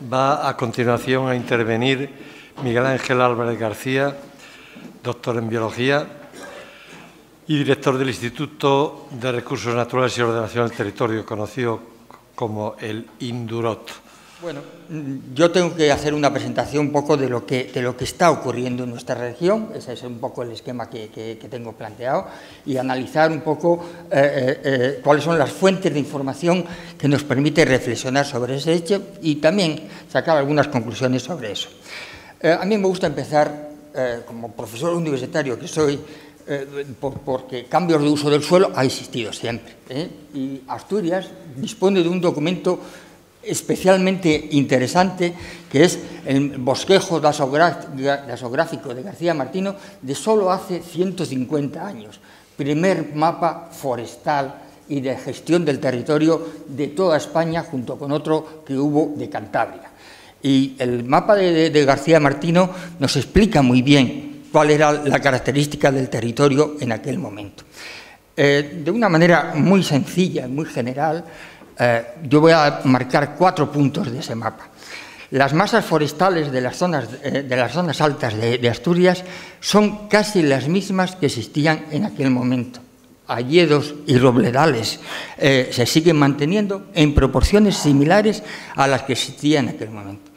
Va a continuación a intervenir Miguel Ángel Álvarez García, doctor en Biología y director del Instituto de Recursos Naturales y Ordenación del Territorio, conocido como el INDUROT. Bueno, yo tengo que hacer una presentación un poco de lo que está ocurriendo en nuestra región. Ese es un poco el esquema que tengo planteado, y analizar un poco cuáles son las fuentes de información que nos permite reflexionar sobre ese hecho y también sacar algunas conclusiones sobre eso. A mí me gusta empezar, como profesor universitario que soy, porque cambios de uso del suelo ha existido siempre, y Asturias dispone de un documento especialmente interesante, que es el bosquejo dasográfico de García Martino, de solo hace 150 años, primer mapa forestal y de gestión del territorio de toda España, junto con otro que hubo de Cantabria. Y el mapa de García Martino nos explica muy bien cuál era la característica del territorio en aquel momento. De una manera muy sencilla, muy general, yo voy a marcar 4 puntos de ese mapa. Las masas forestales de las zonas altas de Asturias son casi las mismas que existían en aquel momento. Hayedos y robledales se siguen manteniendo en proporciones similares a las que existían en aquel momento.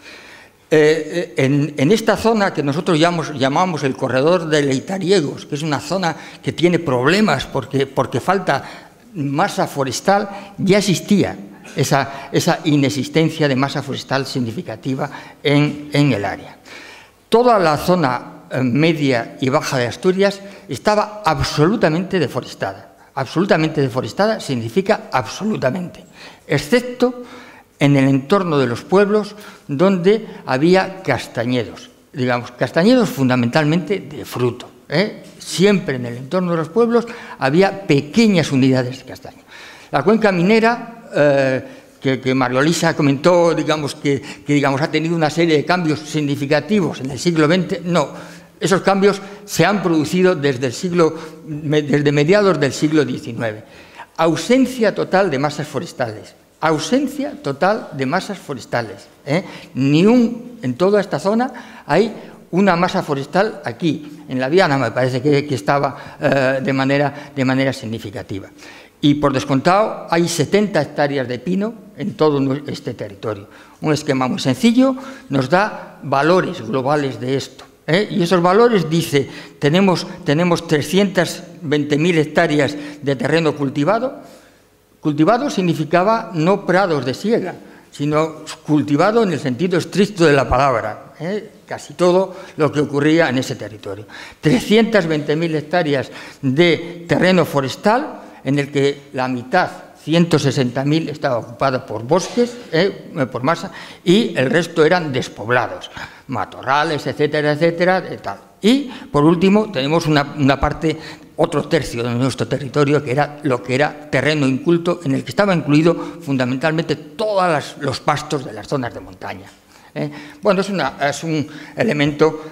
En esta zona que nosotros llamamos el corredor de Leitariegos, que es una zona que tiene problemas porque falta masa forestal, ya existía esa inexistencia de masa forestal significativa en el área. Toda la zona media y baja de Asturias estaba absolutamente deforestada. Absolutamente deforestada significa absolutamente, excepto en el entorno de los pueblos donde había castañedos, digamos, castañedos fundamentalmente de fruto. Siempre en el entorno de los pueblos había pequeñas unidades de castaño. La cuenca minera, que María Luisa comentó, digamos, que ha tenido una serie de cambios significativos en el siglo XX, no. Esos cambios se han producido desde mediados del siglo XIX. Ausencia total de masas forestales. Ausencia total de masas forestales. En toda esta zona hay una masa forestal aquí, en la Viana me parece que estaba de manera significativa. Y por descontado hay 70 hectáreas de pino en todo este territorio. Un esquema muy sencillo nos da valores globales de esto. Y esos valores dice, tenemos 320.000 hectáreas de terreno cultivado. Cultivado significaba no prados de siega, sino cultivado en el sentido estricto de la palabra, casi todo lo que ocurría en ese territorio. 320.000 hectáreas de terreno forestal, en el que la mitad, 160.000, estaba ocupada por bosques, por masa, y el resto eran despoblados, matorrales, etcétera, etcétera, tal. Y, por último, tenemos una parte, otro tercio de nuestro territorio, que era lo que era terreno inculto, en el que estaba incluido fundamentalmente todos los pastos de las zonas de montaña. Bueno, es un elemento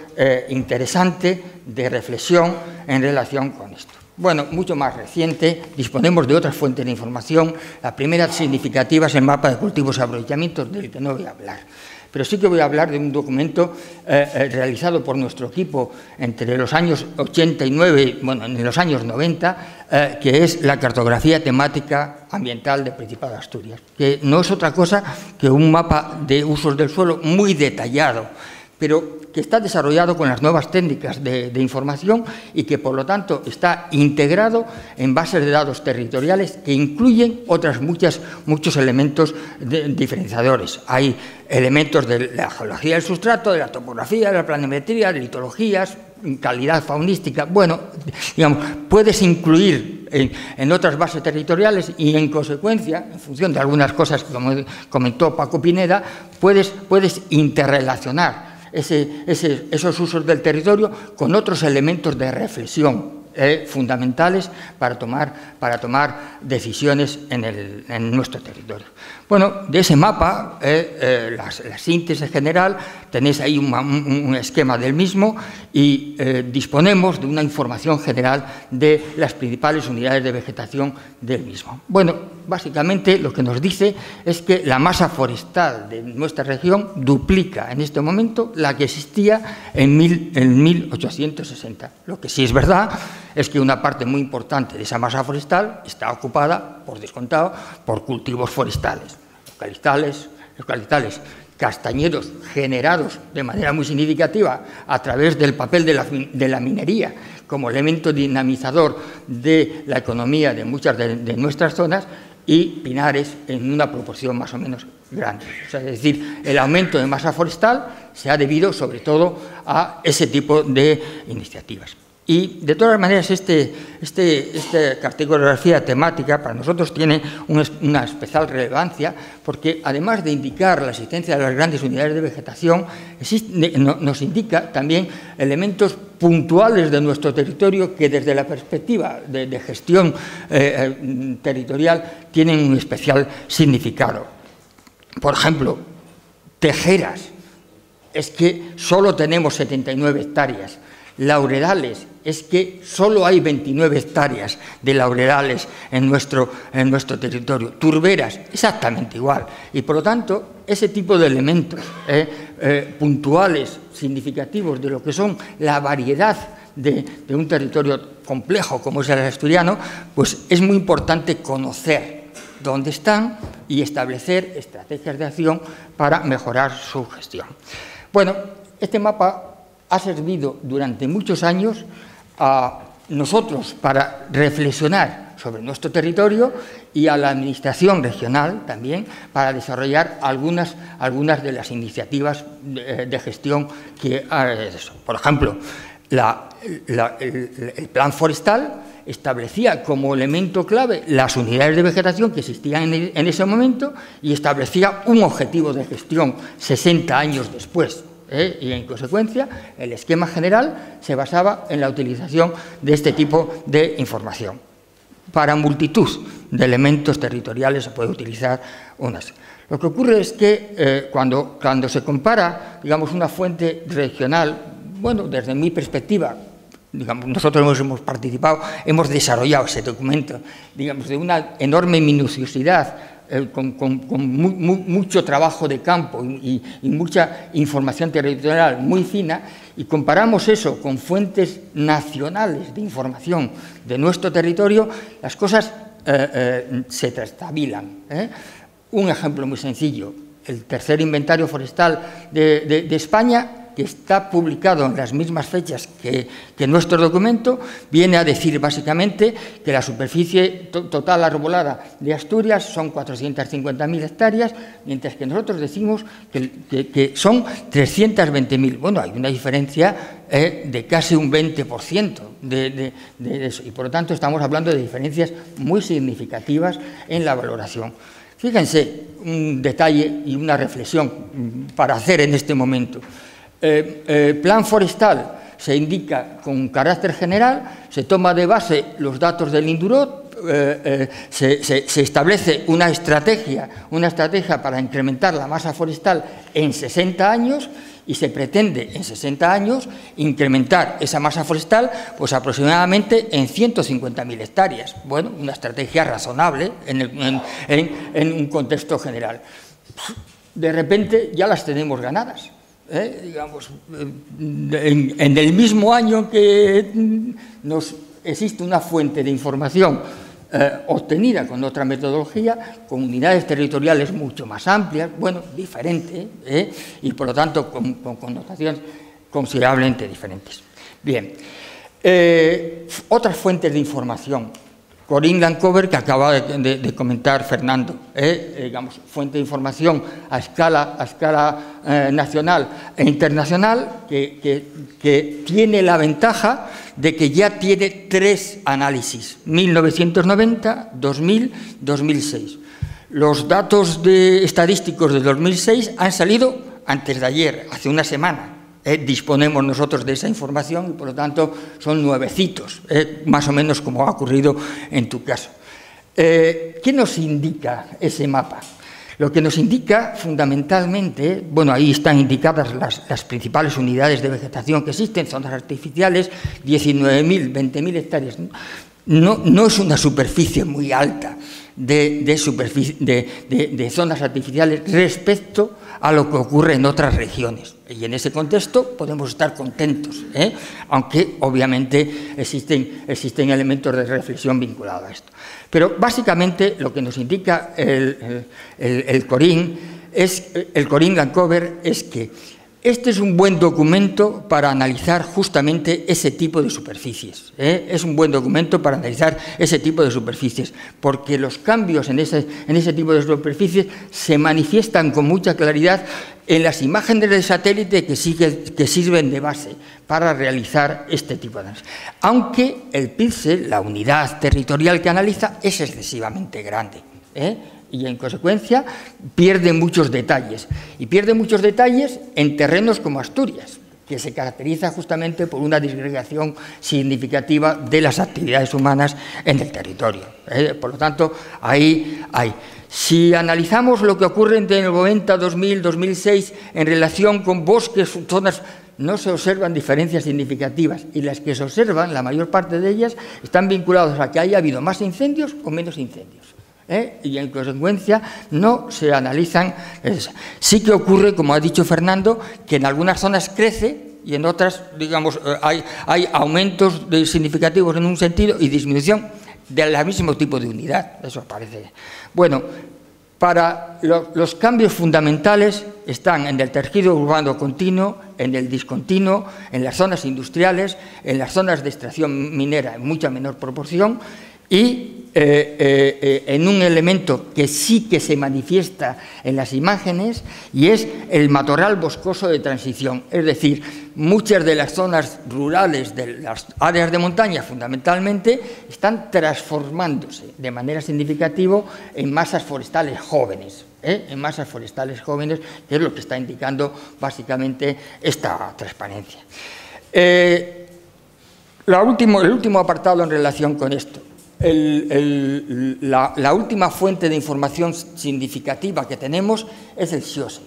interesante de reflexión en relación con esto. Bueno, mucho más reciente, disponemos de otras fuentes de información. La primera significativa es el mapa de cultivos y aprovechamientos, del que no voy a hablar. Pero sí que voy a hablar de un documento realizado por nuestro equipo entre los años 89, bueno, en los años 90, que es la cartografía temática ambiental del Principado de Asturias, que no es otra cosa que un mapa de usos del suelo muy detallado, pero que está desarrollado con las nuevas técnicas de información y que, por lo tanto, está integrado en bases de datos territoriales que incluyen muchos elementos diferenciadores. Hay elementos de la geología del sustrato, de la topografía, de la planimetría, de litologías, calidad faunística. Bueno, digamos, puedes incluir en otras bases territoriales y, en consecuencia, en función de algunas cosas que, como comentó Paco Pineda, puedes interrelacionar esos usos del territorio con otros elementos de reflexión fundamentales para tomar decisiones en nuestro territorio. Bueno, de ese mapa, la síntesis general, tenéis ahí un esquema del mismo y disponemos de una información general de las principales unidades de vegetación del mismo. Bueno, básicamente lo que nos dice es que la masa forestal de nuestra región duplica en este momento la que existía en 1860. Lo que sí es verdad es que una parte muy importante de esa masa forestal está ocupada, por descontado, por cultivos forestales, eucaliptales, castañeros generados de manera muy significativa a través del papel de la minería como elemento dinamizador de la economía de muchas de nuestras zonas, y pinares en una proporción más o menos grande. O sea, es decir, el aumento de masa forestal se ha debido sobre todo a ese tipo de iniciativas. Y, de todas maneras, esta cartografía temática para nosotros tiene una especial relevancia porque, además de indicar la existencia de las grandes unidades de vegetación, nos indica también elementos puntuales de nuestro territorio que, desde la perspectiva de gestión territorial, tienen un especial significado. Por ejemplo, tejeras. Es que solo tenemos 79 hectáreas. Lauredales, es que solo hay 29 hectáreas de lauredales en nuestro territorio. Turberas, exactamente igual. Y, por lo tanto, ese tipo de elementos puntuales, significativos de lo que son la variedad de un territorio complejo como es el asturiano, pues es muy importante conocer dónde están y establecer estrategias de acción para mejorar su gestión. Bueno, este mapa ha servido durante muchos años a nosotros para reflexionar sobre nuestro territorio y a la Administración regional también para desarrollar algunas de las iniciativas de gestión que por ejemplo, el plan forestal establecía como elemento clave las unidades de vegetación que existían en ese momento y establecía un objetivo de gestión 60 años después. Y, en consecuencia, el esquema general se basaba en la utilización de este tipo de información. Para multitud de elementos territoriales se puede utilizar unas. Lo que ocurre es que cuando se compara, digamos, una fuente regional, bueno, desde mi perspectiva, digamos, nosotros hemos participado, hemos desarrollado ese documento, digamos, de una enorme minuciosidad, con mucho trabajo de campo y mucha información territorial muy fina, y comparamos eso con fuentes nacionales de información de nuestro territorio, las cosas se trastabilan. Un ejemplo muy sencillo, el tercer inventario forestal de España, que está publicado en las mismas fechas que nuestro documento, viene a decir básicamente que la superficie total arbolada de Asturias son 450.000 hectáreas, mientras que nosotros decimos que son 320.000. Bueno, hay una diferencia de casi un 20% de eso, y por lo tanto estamos hablando de diferencias muy significativas en la valoración. Fíjense, un detalle y una reflexión para hacer en este momento. Plan forestal se indica con carácter general, se toma de base los datos del Indurot, se establece una estrategia para incrementar la masa forestal en 60 años y se pretende en 60 años incrementar esa masa forestal pues aproximadamente en 150.000 hectáreas. Bueno, una estrategia razonable en un contexto general. De repente ya las tenemos ganadas. Digamos, en el mismo año que existe una fuente de información obtenida con otra metodología, con unidades territoriales mucho más amplias, bueno, diferente, y por lo tanto con connotaciones considerablemente diferentes. Bien, otras fuentes de información. Corinne Lancover, que acaba de comentar Fernando, digamos, fuente de información a escala nacional e internacional, que tiene la ventaja de que ya tiene 3 análisis, 1990, 2000, 2006. Los datos estadísticos de 2006 han salido antes de ayer, hace una semana. disponemos nosotros de esa información y, por lo tanto, son nuevecitos, más o menos como ha ocurrido en tu caso. ¿Qué nos indica ese mapa? Lo que nos indica fundamentalmente, bueno, ahí están indicadas las principales unidades de vegetación que existen, zonas artificiales, 19.000, 20.000 hectáreas. No es una superficie muy alta de zonas artificiales respecto a lo que ocurre en otras regiones. Y en ese contexto podemos estar contentos, aunque obviamente existen elementos de reflexión vinculados a esto. Pero básicamente lo que nos indica el Corín Lancover es que este es un buen documento para analizar justamente ese tipo de superficies. Es un buen documento para analizar ese tipo de superficies, porque los cambios en ese tipo de superficies se manifiestan con mucha claridad en las imágenes de satélite que sirven de base para realizar este tipo de análisis. Aunque el píxel, la unidad territorial que analiza, es excesivamente grande, y en consecuencia pierde muchos detalles. Y pierde muchos detalles en terrenos como Asturias, que se caracteriza justamente por una disgregación significativa de las actividades humanas en el territorio. Por lo tanto, ahí hay. Si analizamos lo que ocurre entre el 90, 2000, 2006 en relación con bosques, zonas, no se observan diferencias significativas, y las que se observan, la mayor parte de ellas, están vinculadas a que haya habido más incendios o menos incendios. Y en consecuencia no se analizan. Sí que ocurre, como ha dicho Fernando, que en algunas zonas crece y en otras, digamos, hay aumentos significativos en un sentido y disminución del mismo tipo de unidad. Eso aparece. Bueno, para los cambios fundamentales están en el tejido urbano continuo, en el discontinuo, en las zonas industriales, en las zonas de extracción minera en mucha menor proporción, y en un elemento que sí que se manifiesta en las imágenes, y es el matorral boscoso de transición. Es decir, muchas de las zonas rurales de las áreas de montaña, fundamentalmente, están transformándose de manera significativa en masas forestales jóvenes. En masas forestales jóvenes, que es lo que está indicando básicamente esta transparencia. El último apartado en relación con esto. La última fuente de información significativa que tenemos es el SIOSE.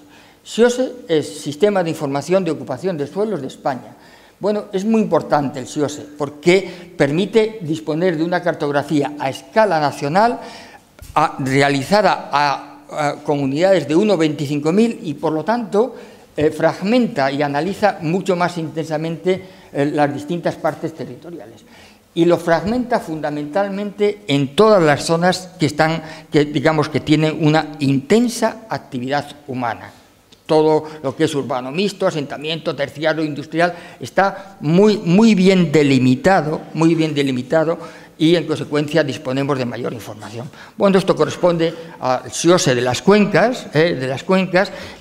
SIOSE es Sistema de Información de Ocupación de Suelos de España. Bueno, es muy importante el SIOSE porque permite disponer de una cartografía a escala nacional realizada con unidades de 1,25.000 y, por lo tanto, fragmenta y analiza mucho más intensamente las distintas partes territoriales. Y lo fragmenta fundamentalmente en todas las zonas que tienen una intensa actividad humana. Todo lo que es urbano mixto, asentamiento, terciario, industrial, está muy bien delimitado, y en consecuencia disponemos de mayor información. Bueno, esto corresponde al SIOSE de las cuencas,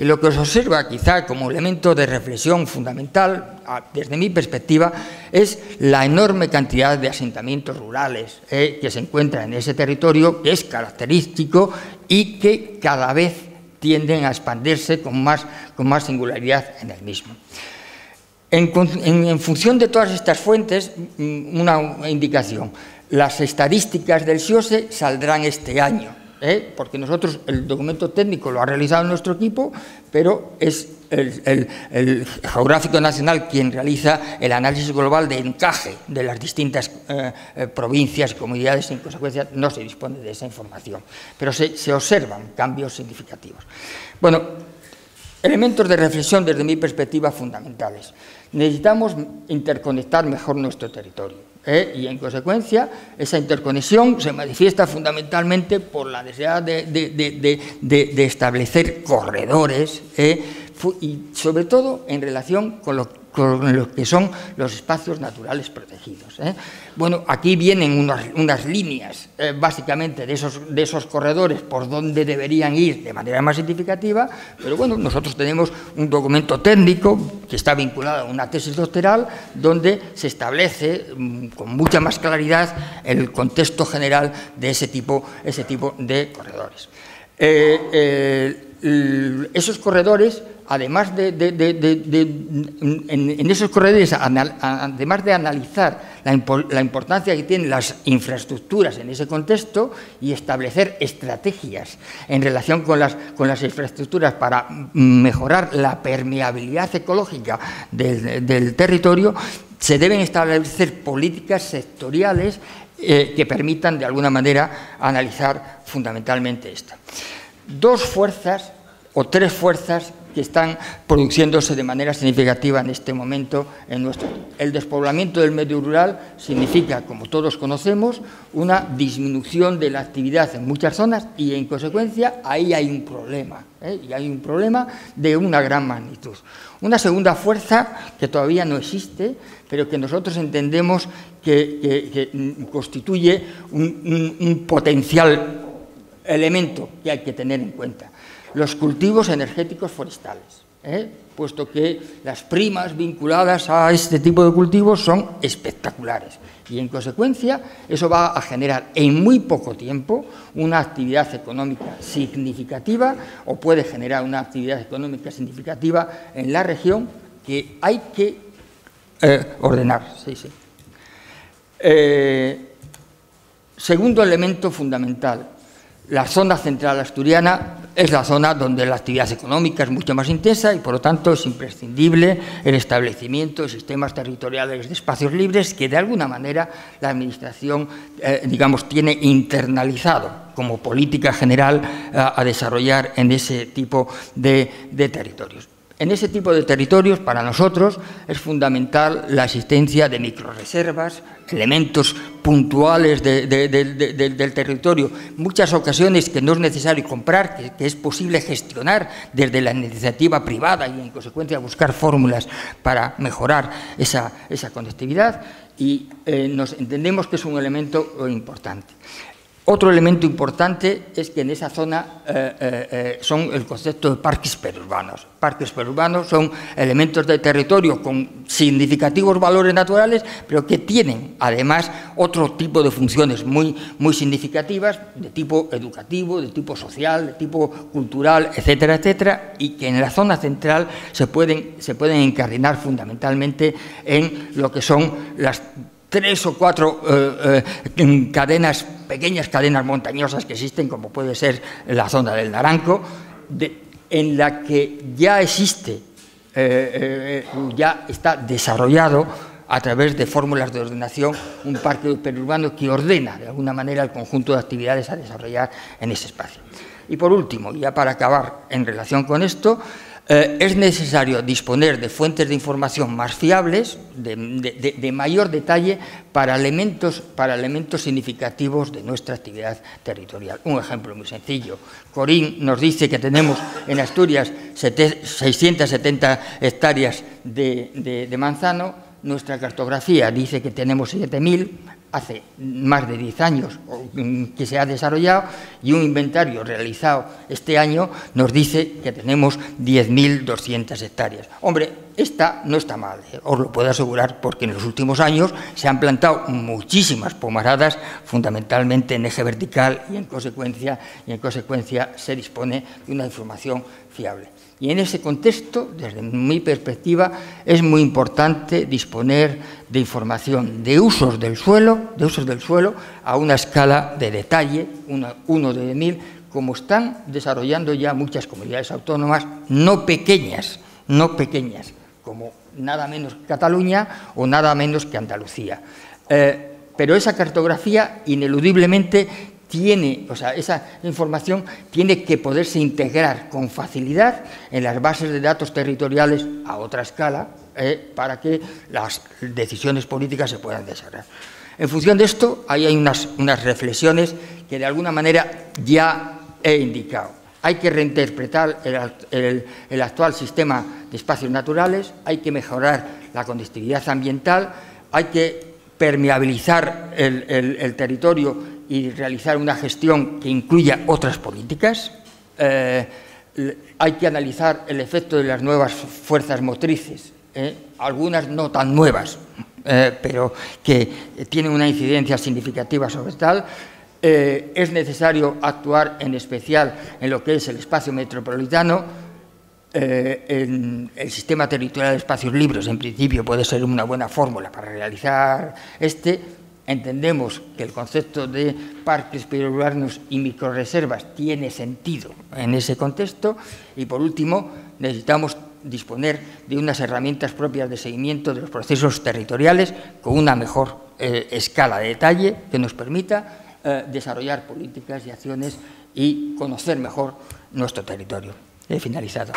y lo que se observa quizá como elemento de reflexión fundamental, desde mi perspectiva, es la enorme cantidad de asentamientos rurales que se encuentran en ese territorio, que es característico y que cada vez tienden a expandirse con más singularidad en el mismo. En función de todas estas fuentes, una indicación. Las estadísticas del SIOSE saldrán este año, porque nosotros el documento técnico lo ha realizado nuestro equipo, pero es el Geográfico Nacional quien realiza el análisis global de encaje de las distintas provincias y comunidades, y en consecuencia no se dispone de esa información, pero se observan cambios significativos. Bueno, elementos de reflexión desde mi perspectiva fundamentales. Necesitamos interconectar mejor nuestro territorio. Y en consecuencia esa interconexión se manifiesta fundamentalmente por la necesidad de establecer corredores y sobre todo en relación con lo que son los espacios naturales protegidos. Bueno, aquí vienen unas líneas básicamente de esos corredores por donde deberían ir de manera más significativa, pero bueno, nosotros tenemos un documento técnico que está vinculado a una tesis doctoral donde se establece con mucha más claridad el contexto general de ese tipo de corredores. Esos corredores además en esos corredores, además de analizar la importancia que tienen las infraestructuras en ese contexto y establecer estrategias en relación con las infraestructuras para mejorar la permeabilidad ecológica del territorio, se deben establecer políticas sectoriales que permitan, de alguna manera, analizar fundamentalmente esto. Dos fuerzas o tres fuerzas que están produciéndose de manera significativa en este momento en nuestro. El despoblamiento del medio rural significa, como todos conocemos, una disminución de la actividad en muchas zonas y, en consecuencia, ahí hay un problema, y hay un problema de una gran magnitud. Una segunda fuerza que todavía no existe, pero que nosotros entendemos que constituye un potencial elemento que hay que tener en cuenta: los cultivos energéticos forestales, puesto que las primas vinculadas a este tipo de cultivos son espectaculares y, en consecuencia, eso va a generar en muy poco tiempo una actividad económica significativa, o puede generar una actividad económica significativa en la región, que hay que ordenar. Sí, sí. Segundo elemento fundamental: la zona central asturiana es la zona donde la actividad económica es mucho más intensa y, por lo tanto, es imprescindible el establecimiento de sistemas territoriales de espacios libres que, de alguna manera, la Administración, digamos, tiene internalizado como política general a desarrollar en ese tipo de territorios. En ese tipo de territorios, para nosotros, es fundamental la existencia de microrreservas, elementos puntuales del territorio, muchas ocasiones que no es necesario comprar, que es posible gestionar desde la iniciativa privada y, en consecuencia, buscar fórmulas para mejorar esa conectividad, y nos entendemos que es un elemento importante. Otro elemento importante es que en esa zona son el concepto de parques perurbanos. Parques perurbanos son elementos de territorio con significativos valores naturales, pero que tienen, además, otro tipo de funciones muy significativas, de tipo educativo, de tipo social, de tipo cultural, etcétera, etcétera, y que en la zona central se pueden encardinar fundamentalmente en lo que son las 3 o 4 pequeñas cadenas montañosas que existen, como puede ser la zona del Naranco, en la que ya existe, ya está desarrollado a través de fórmulas de ordenación un parque perurbano que ordena de alguna manera el conjunto de actividades a desarrollar en ese espacio. Y por último, ya para acabar en relación con esto, es necesario disponer de fuentes de información más fiables, de mayor detalle, para elementos significativos de nuestra actividad territorial. Un ejemplo muy sencillo: Corín nos dice que tenemos en Asturias 670 hectáreas de manzano. Nuestra cartografía dice que tenemos 7.000, hace más de 10 años que se ha desarrollado, y un inventario realizado este año nos dice que tenemos 10.200 hectáreas. Hombre, esta no está mal, os lo puedo asegurar, porque en los últimos años se han plantado muchísimas pomaradas, fundamentalmente en eje vertical, y en consecuencia se dispone de una información fiable. Y en ese contexto, desde mi perspectiva, es muy importante disponer de información de usos del suelo a una escala de detalle, 1 de 1000, como están desarrollando ya muchas comunidades autónomas no pequeñas, como nada menos que Cataluña o nada menos que Andalucía. Pero esa cartografía ineludiblemente esa información tiene que poderse integrar con facilidad en las bases de datos territoriales a otra escala, para que las decisiones políticas se puedan desarrollar. En función de esto, ahí hay unas reflexiones que de alguna manera ya he indicado. Hay que reinterpretar el actual sistema de espacios naturales, hay que mejorar la conectividad ambiental, hay que permeabilizar el territorio y realizar una gestión que incluya otras políticas. Hay que analizar el efecto de las nuevas fuerzas motrices, algunas no tan nuevas, pero que tienen una incidencia significativa sobre tal. Es necesario actuar en especial en lo que es el espacio metropolitano. el sistema territorial de espacios libres, en principio, puede ser una buena fórmula para realizar Entendemos que el concepto de parques periurbanos y microrreservas tiene sentido en ese contexto y, por último, necesitamos disponer de unas herramientas propias de seguimiento de los procesos territoriales con una mejor escala de detalle que nos permita desarrollar políticas y acciones y conocer mejor nuestro territorio. He finalizado.